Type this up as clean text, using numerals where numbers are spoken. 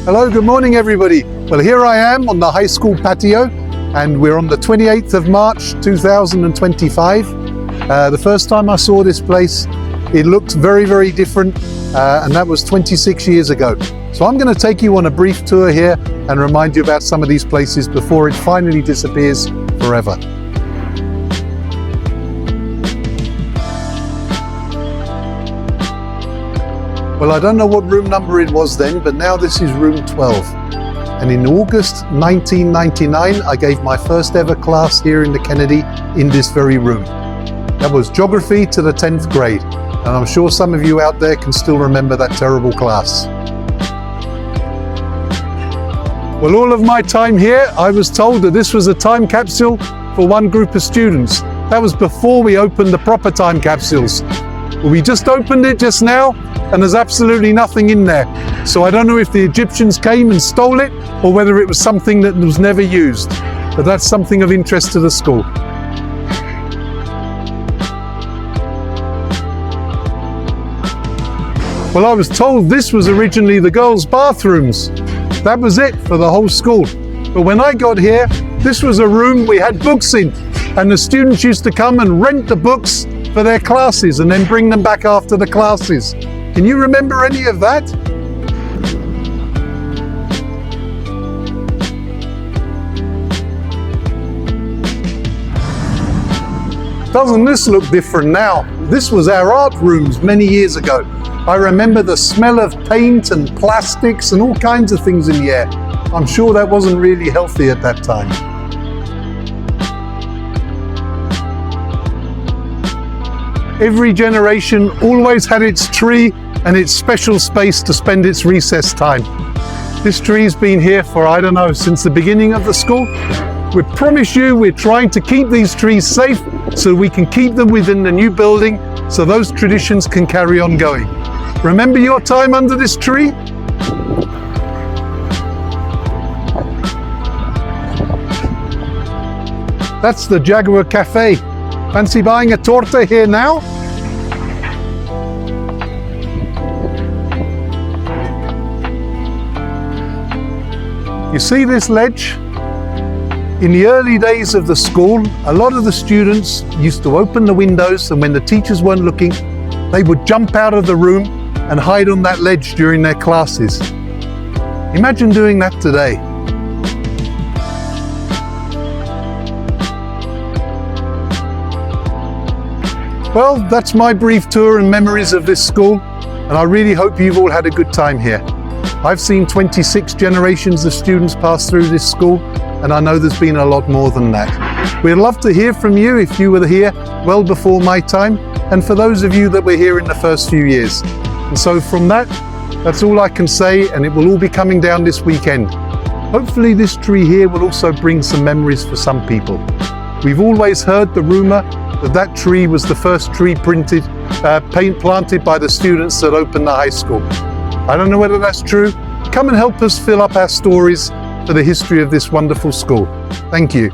Hello, good morning everybody. Well, here I am on the high school patio and we're on the 28th of March 2025. The first time I saw this place, it looked very, very different and that was 26 years ago. So I'm going to take you on a brief tour here and remind you about some of these places before it finally disappears forever. Well, I don't know what room number it was then, but now this is room 12. And in August 1999, I gave my first ever class here in the Kennedy in this very room. That was geography to the 10th grade. And I'm sure some of you out there can still remember that terrible class. Well, all of my time here, I was told that this was a time capsule for one group of students. That was before we opened the proper time capsules. Well, we just opened it just now, and there's absolutely nothing in there. So I don't know if the Egyptians came and stole it or whether it was something that was never used. But that's something of interest to the school. Well, I was told this was originally the girls' bathrooms. That was it for the whole school. But when I got here, this was a room we had books in, and the students used to come and rent the books for their classes and then bring them back after the classes. Can you remember any of that? Doesn't this look different now? This was our art rooms many years ago. I remember the smell of paint and plastics and all kinds of things in the air. I'm sure that wasn't really healthy at that time. Every generation always had its tree and its special space to spend its recess time. This tree's been here for, I don't know, since the beginning of the school. We promise you we're trying to keep these trees safe so we can keep them within the new building so those traditions can carry on going. Remember your time under this tree? That's the Jaguar Cafe. Fancy buying a torta here now? You see this ledge? In the early days of the school, a lot of the students used to open the windows, and when the teachers weren't looking, they would jump out of the room and hide on that ledge during their classes. Imagine doing that today. Well, that's my brief tour and memories of this school, and I really hope you've all had a good time here. I've seen 26 generations of students pass through this school, and I know there's been a lot more than that. We'd love to hear from you if you were here well before my time, and for those of you that were here in the first few years. And so from that's all I can say, and it will all be coming down this weekend. Hopefully this tree here will also bring some memories for some people. We've always heard the rumor that tree was the first tree planted by the students that opened the high school. I don't know whether that's true. Come and help us fill up our stories for the history of this wonderful school. Thank you.